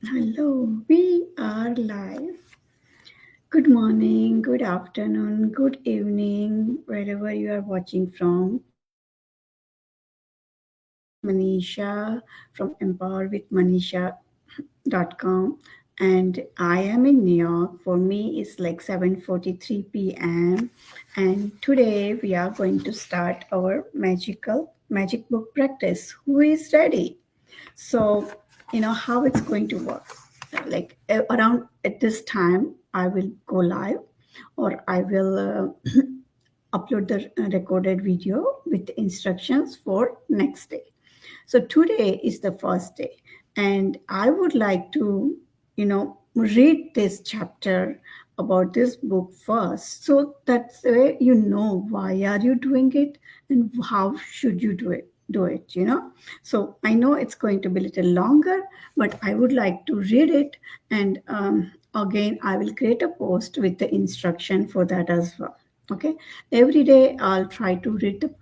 Hello, we are live. Good morning, good afternoon, good evening, wherever you are watching from. This is Manisha from 𝗵𝗿𝗰𝗀.com, and I am in New York. For me, it's like 7:43 p.m. And today we are going to start our magic book practice. Who is ready? So, how it's going to work. Like around at this time, I will go live or I will upload the recorded video with instructions for next day. So today is the first day, and I would like to, read this chapter about this book first, so that's the way you know why are you doing it and how should you do it. So I know it's going to be a little longer, but I would like to read it, and again I will create a post with the instruction for that as well. Okay, every day I'll try to read the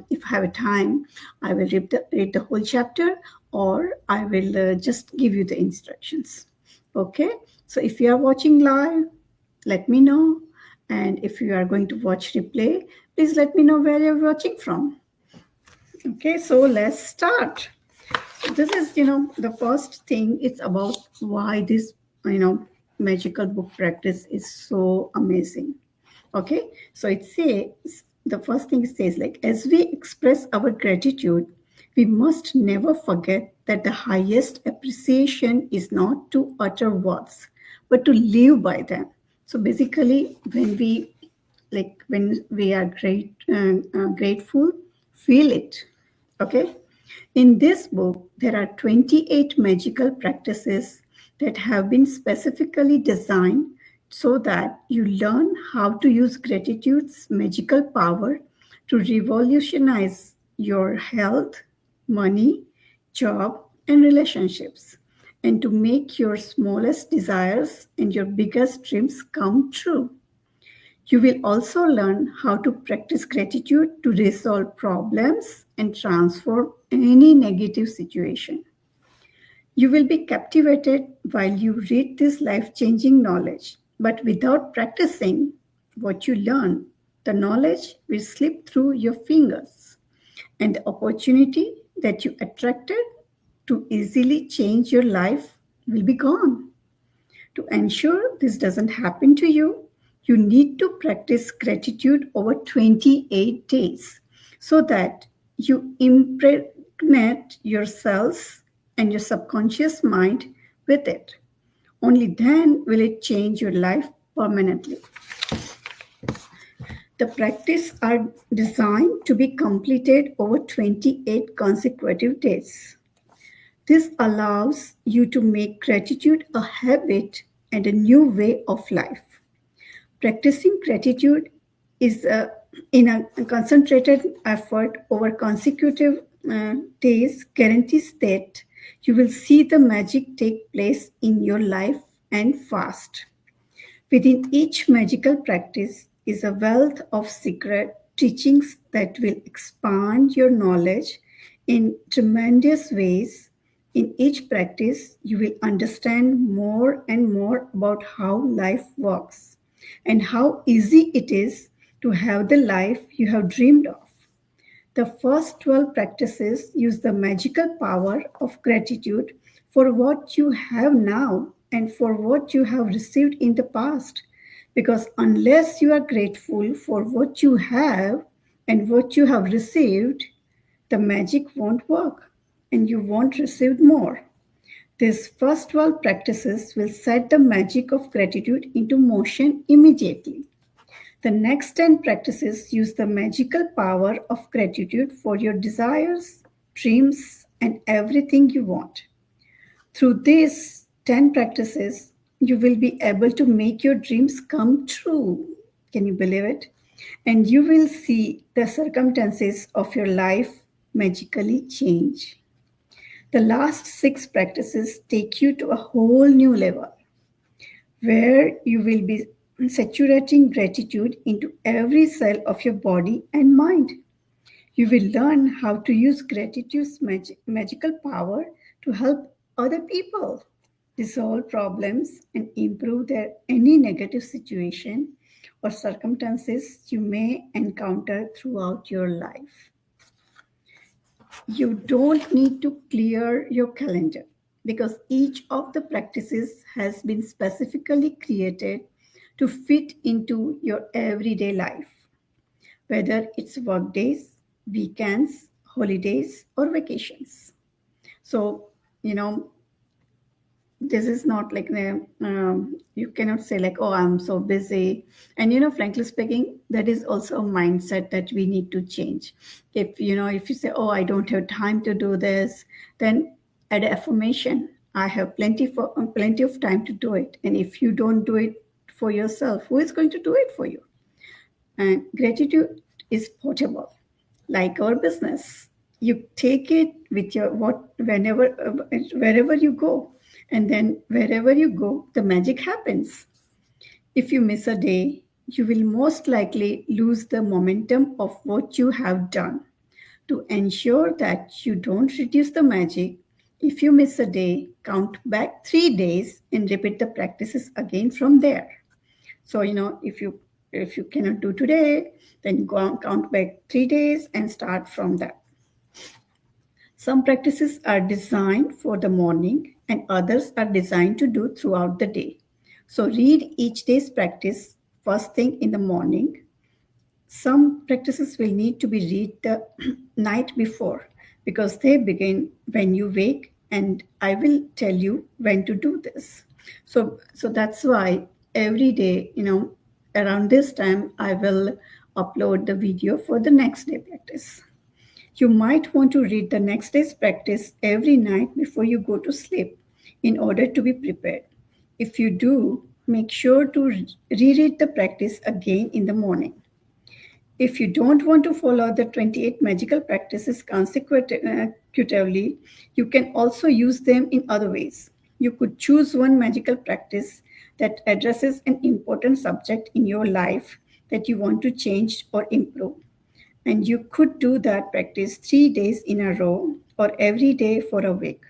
if I have a time I will read the whole chapter, or I will just give you the instructions. Okay, so if you are watching live, let me know, and if you are going to watch replay, please let me know where you're watching from. Okay, so let's start. So this is, the first thing. It's about why this, magical book practice is so amazing. Okay, so it says, the first thing it says, like, as we express our gratitude, we must never forget that the highest appreciation is not to utter words, but to live by them. So basically, when we are grateful, feel it. Okay, in this book, there are 28 magical practices that have been specifically designed so that you learn how to use gratitude's magical power to revolutionize your health, money, job, and relationships, and to make your smallest desires and your biggest dreams come true. You will also learn how to practice gratitude to resolve problems and transform any negative situation. You will be captivated while you read this life changing knowledge, but without practicing what you learn, the knowledge will slip through your fingers, and the opportunity that you attracted to easily change your life will be gone. To ensure this doesn't happen to you, you need to practice gratitude over 28 days so that you impregnate yourselves and your subconscious mind with it. Only then will it change your life permanently. The practice are designed to be completed over 28 consecutive days. This allows you to make gratitude a habit and a new way of life. Practicing gratitude is in a concentrated effort over consecutive days guarantees that you will see the magic take place in your life and fast. Within each magical practice is a wealth of secret teachings that will expand your knowledge in tremendous ways. In each practice, you will understand more and more about how life works and how easy it is to have the life you have dreamed of. The first 12 practices use the magical power of gratitude for what you have now and for what you have received in the past. Because unless you are grateful for what you have and what you have received, the magic won't work and you won't receive more. These first 12 practices will set the magic of gratitude into motion immediately. The next 10 practices use the magical power of gratitude for your desires, dreams, and everything you want. Through these 10 practices, you will be able to make your dreams come true. Can you believe it? And you will see the circumstances of your life magically change. The last 6 practices take you to a whole new level where you will be saturating gratitude into every cell of your body and mind. You will learn how to use gratitude's magical power to help other people. resolve problems, and improve any negative situation or circumstances you may encounter throughout your life. You don't need to clear your calendar because each of the practices has been specifically created to fit into your everyday life, whether it's work days, weekends, holidays, or vacations. So, you know, this is not like you cannot say like, oh, I'm so busy. And frankly speaking, that is also a mindset that we need to change. If you say, oh, I don't have time to do this, then add affirmation, I have plenty of time to do it. And if you don't do it for yourself, who is going to do it for you? And gratitude is portable, like our business. You take it with your wherever you go, and then wherever you go, the magic happens. If you miss a day, you will most likely lose the momentum of what you have done. To ensure that you don't reduce the magic, if you miss a day, count back 3 days and repeat the practices again from there. So, if you cannot do today, then go count back 3 days and start from that. Some practices are designed for the morning and others are designed to do throughout the day. So read each day's practice first thing in the morning. Some practices will need to be read the night before because they begin when you wake, and I will tell you when to do this. So that's why every day, around this time, I will upload the video for the next day practice. You might want to read the next day's practice every night before you go to sleep in order to be prepared. If you do, make sure to reread the practice again in the morning. If you don't want to follow the 28 magical practices consecutively, you can also use them in other ways. You could choose one magical practice that addresses an important subject in your life that you want to change or improve. And you could do that practice 3 days in a row or every day for a week.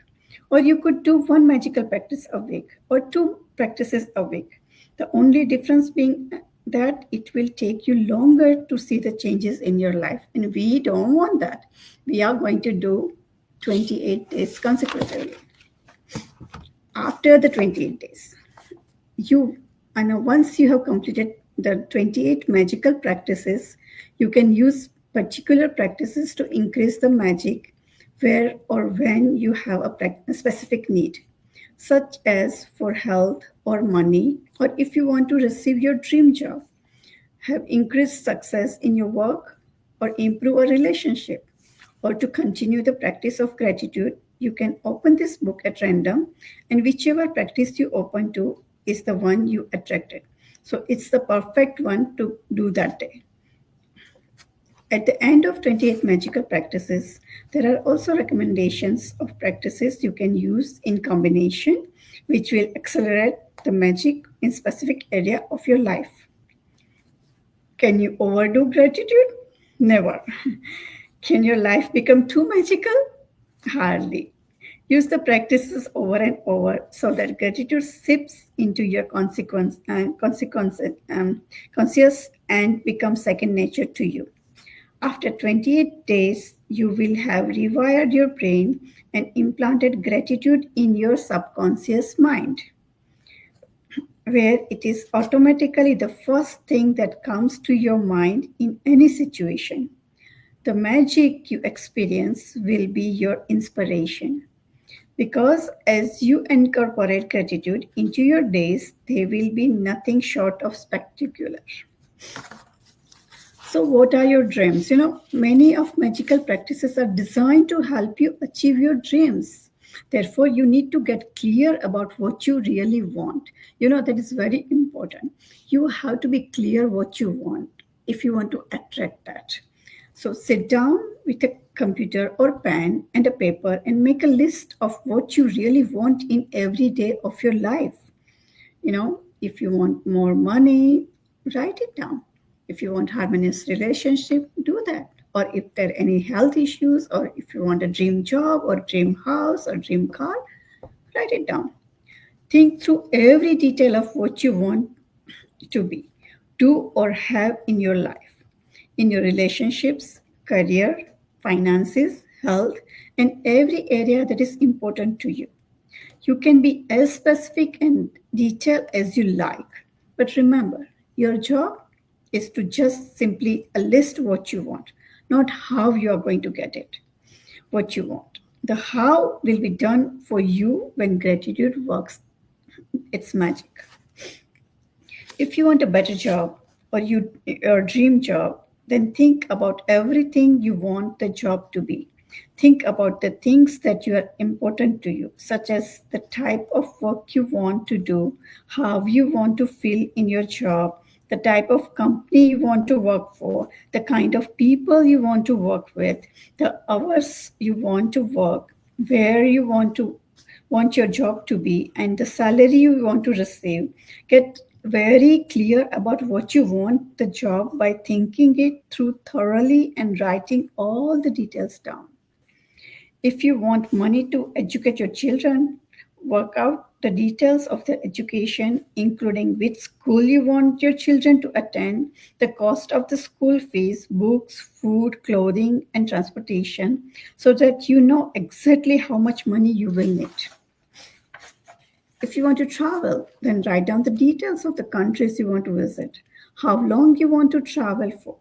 Or you could do one magical practice a week or two practices a week. The only difference being that it will take you longer to see the changes in your life. And we don't want that. We are going to do 28 days consecutively. After the 28 days, once you have completed the 28 magical practices, you can use particular practices to increase the magic where or when you have a specific need, such as for health or money, or if you want to receive your dream job, have increased success in your work, or improve a relationship, or to continue the practice of gratitude. You can open this book at random, and whichever practice you open to is the one you attracted. So it's the perfect one to do that day. At the end of 28 magical practices, there are also recommendations of practices you can use in combination, which will accelerate the magic in specific area of your life. Can you overdo gratitude? Never. Can your life become too magical? Hardly. Use the practices over and over so that gratitude seeps into your conscious and becomes second nature to you. After 28 days, you will have rewired your brain and implanted gratitude in your subconscious mind, where it is automatically the first thing that comes to your mind in any situation. The magic you experience will be your inspiration. Because as you incorporate gratitude into your days, they will be nothing short of spectacular. So what are your dreams? Many of magical practices are designed to help you achieve your dreams. Therefore, you need to get clear about what you really want. That is very important. You have to be clear what you want if you want to attract that. So sit down with a computer or pen and a paper and make a list of what you really want in every day of your life. If you want more money, write it down. If you want harmonious relationship, do that. Or if there are any health issues, or if you want a dream job or dream house or dream car, write it down. Think through every detail of what you want to be, do, or have in your life, in your relationships, career, finances, health, and every area that is important to you. You can be as specific and detailed as you like, but remember, your job is to just simply list what you want, not how you are going to get it, what you want. The how will be done for you when gratitude works its magic. If you want a better job or your dream job, then think about everything you want the job to be. Think about the things that are important to you, such as the type of work you want to do, how you want to feel in your job, the type of company you want to work for, the kind of people you want to work with, the hours you want to work, where you want your job to be, and the salary you want to receive. Get very clear about what you want the job by thinking it through thoroughly and writing all the details down. If you want money to educate your children, work out the details of their education, including which school you want your children to attend, the cost of the school fees, books, food, clothing, and transportation, so that you know exactly how much money you will need. If you want to travel, then write down the details of the countries you want to visit, how long you want to travel for,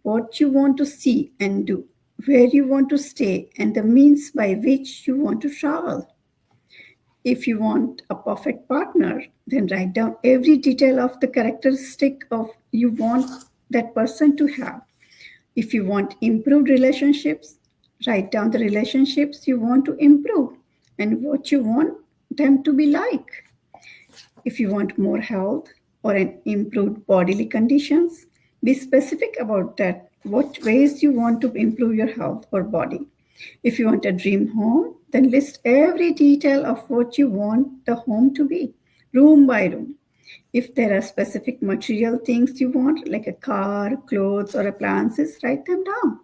what you want to see and do, where you want to stay, and the means by which you want to travel. If you want a perfect partner, then write down every detail of the characteristic of you want that person to have. If you want improved relationships, write down the relationships you want to improve and what you want them to be like. If you want more health or an improved bodily conditions, be specific about that, what ways you want to improve your health or body. If you want a dream home, then list every detail of what you want the home to be, room by room. If there are specific material things you want, like a car, clothes, or appliances, write them down.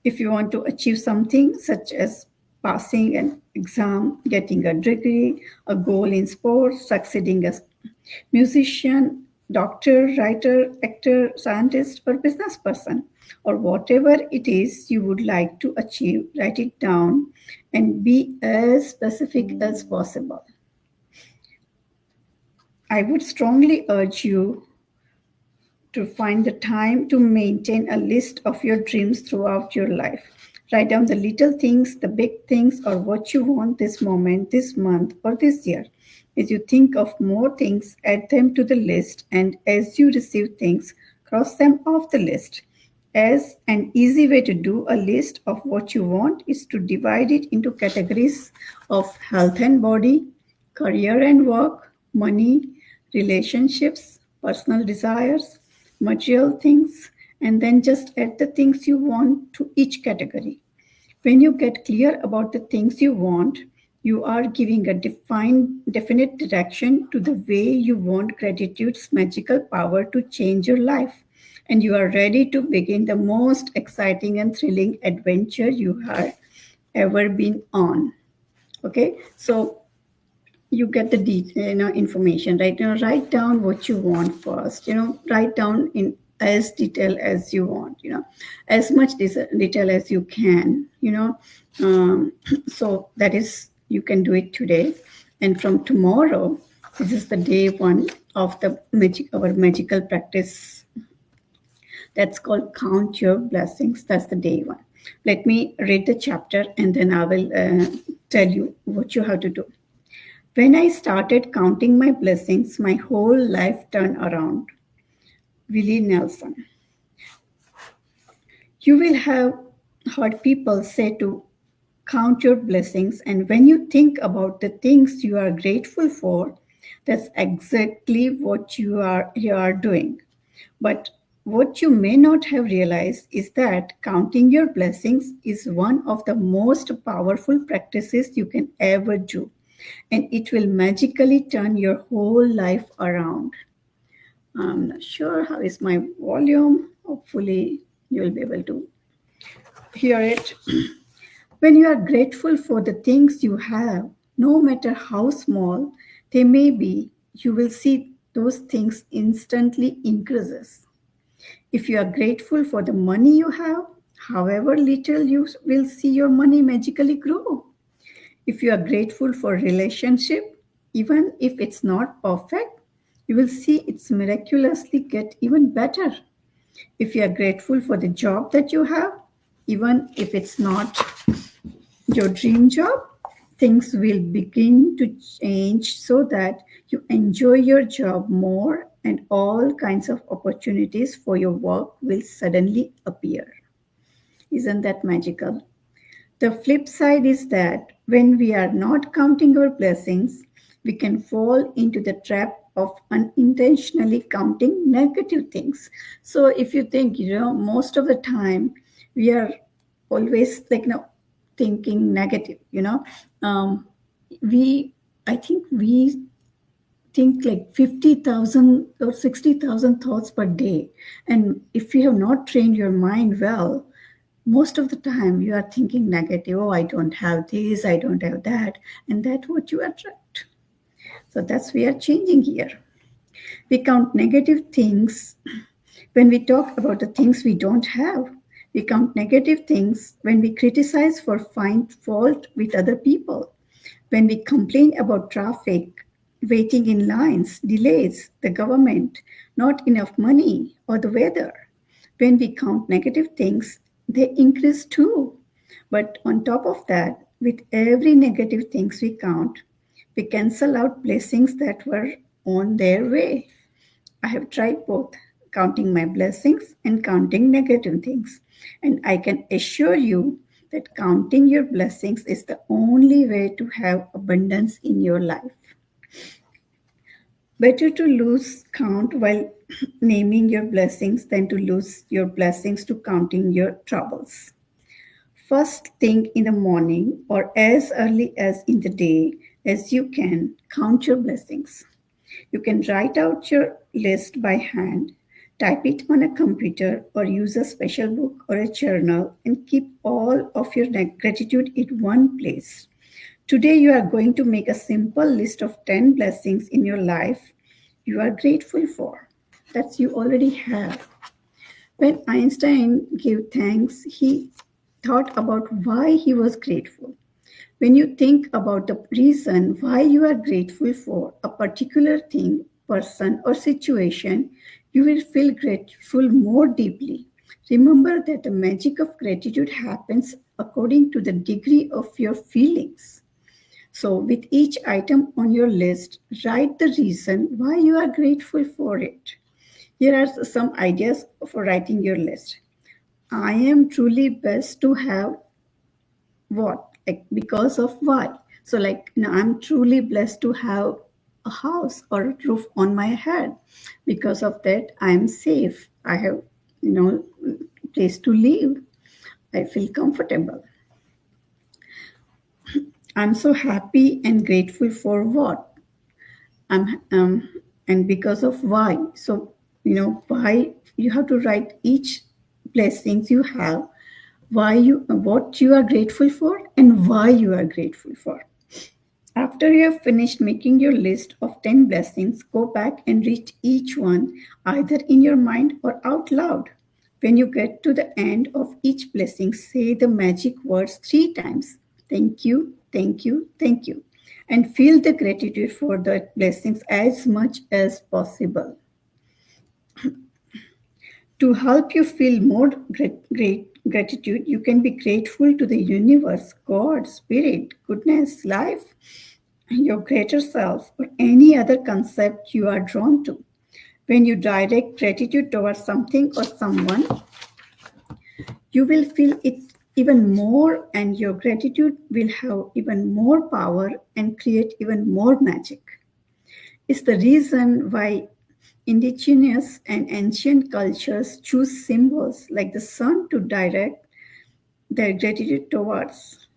If you want to achieve something such as passing an exam, getting a degree, a goal in sports, succeeding as musician, doctor, writer, actor, scientist, or business person, or whatever it is you would like to achieve, write it down and be as specific as possible. I would strongly urge you to find the time to maintain a list of your dreams throughout your life. Write down the little things, the big things, or what you want this moment, this month, or this year. As you think of more things, add them to the list, and as you receive things, cross them off the list. As an easy way to do a list of what you want is to divide it into categories of health and body, career and work, money, relationships, personal desires, material things, and then just add the things you want to each category. When you get clear about the things you want, you are giving a definite direction to the way you want gratitude's magical power to change your life. And you are ready to begin the most exciting and thrilling adventure you have ever been on. Okay, so you get the information, right? Write down what you want first. Write down in as detail as you want. As much detail as you can. So that is, you can do it today, and from tomorrow, this is the day one of our magical practice. That's called Count Your Blessings. That's the day one. Let me read the chapter, and then I will tell you what you have to do. When I started counting my blessings, my whole life turned around. Willie Nelson. You will have heard people say to count your blessings, and when you think about the things you are grateful for, that's exactly what you are doing. But what you may not have realized is that counting your blessings is one of the most powerful practices you can ever do, and it will magically turn your whole life around. I'm not sure how is my volume. Hopefully you'll be able to hear it. When you are grateful for the things you have, no matter how small, they may be, you will see those things instantly increases. If you are grateful for the money you have, however little, you will see your money magically grow. If you are grateful for relationship, even if it's not perfect, you will see it's miraculously get even better. If you are grateful for the job that you have, even if it's not your dream job, things will begin to change so that you enjoy your job more and all kinds of opportunities for your work will suddenly appear. Isn't that magical? The flip side is that when we are not counting our blessings, we can fall into the trap of unintentionally counting negative things. So if you think, most of the time we are always thinking negative, we I think we think like 50,000 or 60,000 thoughts per day. And if you have not trained your mind well, most of the time you are thinking negative. Oh, I don't have this, I don't have that. And that's what you attract. So that's we are changing here. We count negative things when we talk about the things we don't have. We count negative things when we criticize for find fault with other people. When we complain about traffic, waiting in lines, delays, the government, not enough money, or the weather. When we count negative things, they increase too. But on top of that, with every negative things we count, we cancel out blessings that were on their way. I have tried both, counting my blessings and counting negative things. And I can assure you that counting your blessings is the only way to have abundance in your life. Better to lose count while naming your blessings than to lose your blessings to counting your troubles. First thing in the morning or as early as in the day as you can, count your blessings. You can write out your list by hand, type it on a computer, or use a special book or a journal and keep all of your gratitude in one place. Today, you are going to make a simple list of 10 blessings in your life you are grateful for. That you already have. When Einstein gave thanks, he thought about why he was grateful. When you think about the reason why you are grateful for a particular thing, person, or situation, you will feel grateful more deeply. Remember that the magic of gratitude happens according to the degree of your feelings. So, with each item on your list, write the reason why you are grateful for it. Here are some ideas for writing your list. I am truly blessed to have what? Like because of why. So I'm truly blessed to have a house or a roof on my head. Because of that, I'm safe. I have, place to live. I feel comfortable. I'm so happy and grateful for what? And because of why. So, why you have to write each blessings you have, what you are grateful for, and why you are grateful for. After you have finished making your list of 10 blessings, go back and read each one either in your mind or out loud. When you get to the end of each blessing, say the magic words 3 times. Thank you, thank you, thank you. And feel the gratitude for the blessings as much as possible. To help you feel more gratitude, you can be grateful to the universe, God, spirit, goodness, life, your greater self, or any other concept you are drawn to. When you direct gratitude towards something or someone, you will feel it even more, and your gratitude will have even more power and create even more magic. It's the reason why indigenous and ancient cultures choose symbols like the sun to direct their gratitude towards.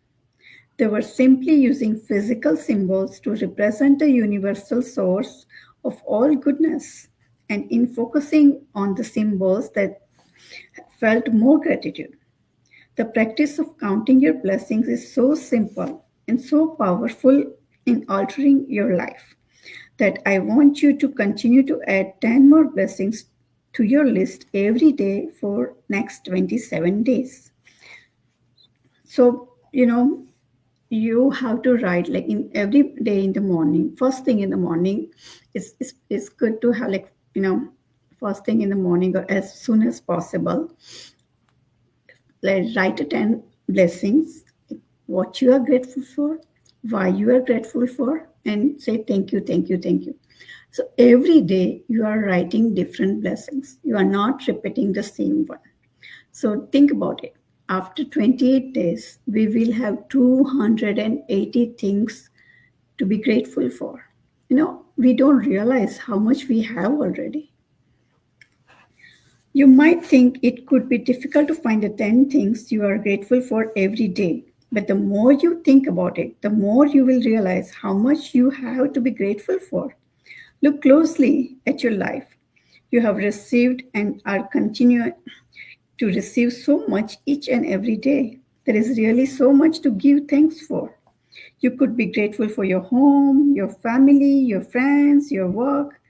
They were simply using physical symbols to represent the universal source of all goodness, and in focusing on the symbols that felt more gratitude. The practice of counting your blessings is so simple and so powerful in altering your life. that I want you to continue to add 10 more blessings to your list every day for next 27 days. So, you have to write like in every day in the morning, first thing in the morning. It's good to have first thing in the morning or as soon as possible. Like write 10 blessings, what you are grateful for, why you are grateful for, and say thank you, thank you, thank you. So every day you are writing different blessings. You are not repeating the same one. So think about it. After 28 days, we will have 280 things to be grateful for. We don't realize how much we have already. You might think it could be difficult to find the 10 things you are grateful for every day. But the more you think about it, the more you will realize how much you have to be grateful for. Look closely at your life. You have received and are continuing to receive so much each and every day. There is really so much to give thanks for. You could be grateful for your home, your family, your friends, your work,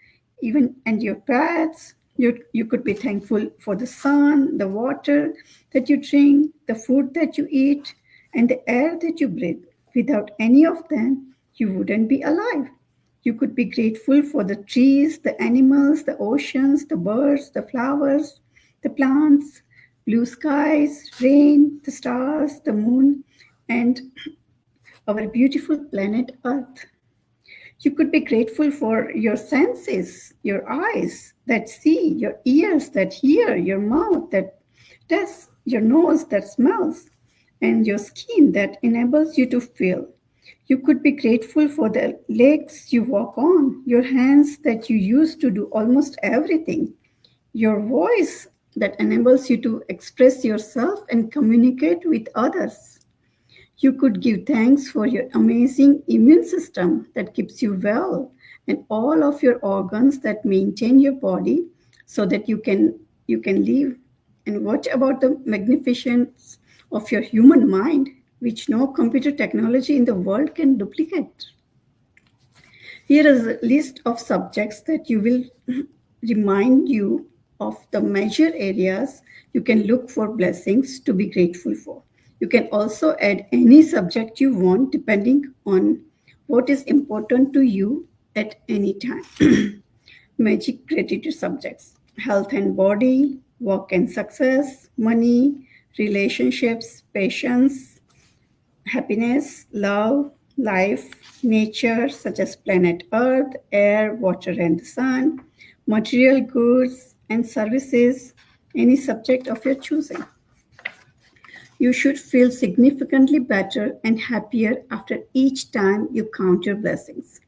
even and your pets. You could be thankful for the sun, the water that you drink, the food that you eat, and the air that you breathe. Without any of them, you wouldn't be alive. You could be grateful for the trees, the animals, the oceans, the birds, the flowers, the plants, blue skies, rain, the stars, the moon, and our beautiful planet Earth. You could be grateful for your senses, your eyes that see, your ears that hear, your mouth that tastes, your nose that smells, and your skin that enables you to feel. You could be grateful for the legs you walk on, your hands that you use to do almost everything, your voice that enables you to express yourself and communicate with others. You could give thanks for your amazing immune system that keeps you well and all of your organs that maintain your body so that you can live. And what about the magnificence of your human mind, which no computer technology in the world can duplicate? Here is a list of subjects that you will remind you of the major areas you can look for blessings to be grateful for. You can also add any subject you want depending on what is important to you at any time. Magic gratitude subjects: health and body, work and success, money, relationships, patience, happiness, love, life, nature, such as planet Earth, air, water, and the sun, material goods and services, any subject of your choosing. You should feel significantly better and happier after each time you count your blessings.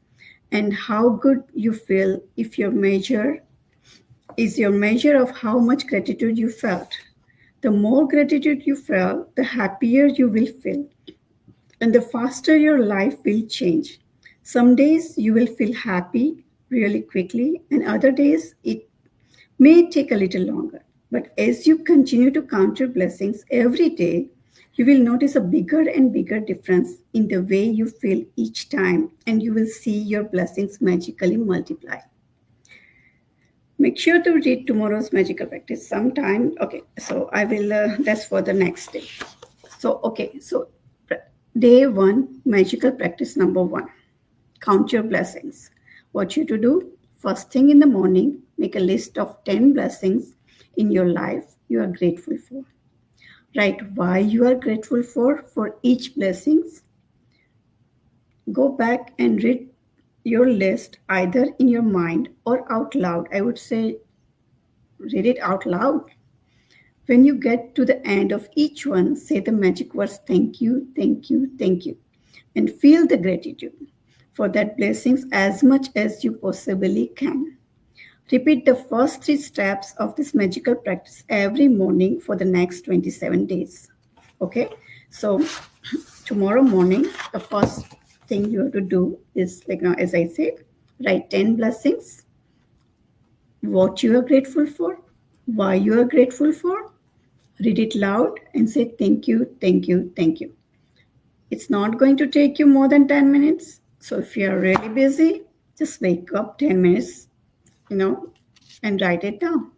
And how good you feel if your measure is your measure of how much gratitude you felt. The more gratitude you feel, the happier you will feel, and the faster your life will change. Some days you will feel happy really quickly, and other days it may take a little longer. But as you continue to count your blessings every day, you will notice a bigger and bigger difference in the way you feel each time, and you will see your blessings magically multiply. Make sure to read tomorrow's magical practice sometime. Okay, so I will, that's for the next day. So day one, magical practice number one: count your blessings. What you to do? First thing in the morning, make a list of 10 blessings in your life you are grateful for. Write why you are grateful for each blessings. Go back and read your list either in your mind or out loud. I would say read it out loud. When you get to the end of each one, say the magic words thank you, thank you, thank you, and feel the gratitude for that blessings as much as you possibly can. Repeat the first 3 steps of this magical practice every morning for the next 27 days. Okay, so tomorrow morning, the first thing you have to do is, like now, as I said, write 10 blessings, what you are grateful for, why you are grateful for, read it loud, and say thank you, thank you, thank you. It's not going to take you more than 10 minutes. So if you are really busy, Just wake up 10 minutes, and write it down.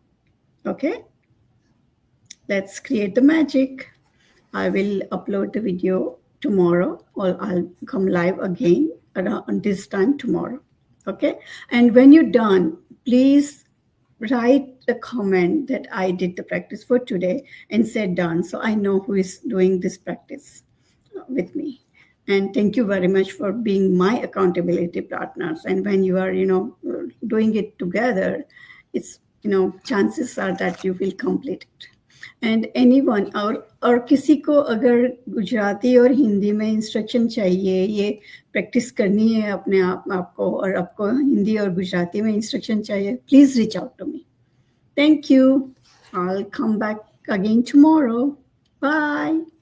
Okay? Let's create the magic. I will upload the video tomorrow, or I'll come live again around this time tomorrow. Okay? And when you're done, please write a comment that I did the practice for today and said done, so I know who is doing this practice with me. And thank you very much for being my accountability partners. And when you are, doing it together, it's, chances are that you will complete it. And anyone और किसी को अगर गुजराती और हिंदी में instruction चाहिए, ये practice करनी है अपने आपको, और आपको हिंदी और गुजराती में इंस्ट्रक्शन चाहिए, please reach out to me. Thank you. I'll come back again tomorrow. Bye.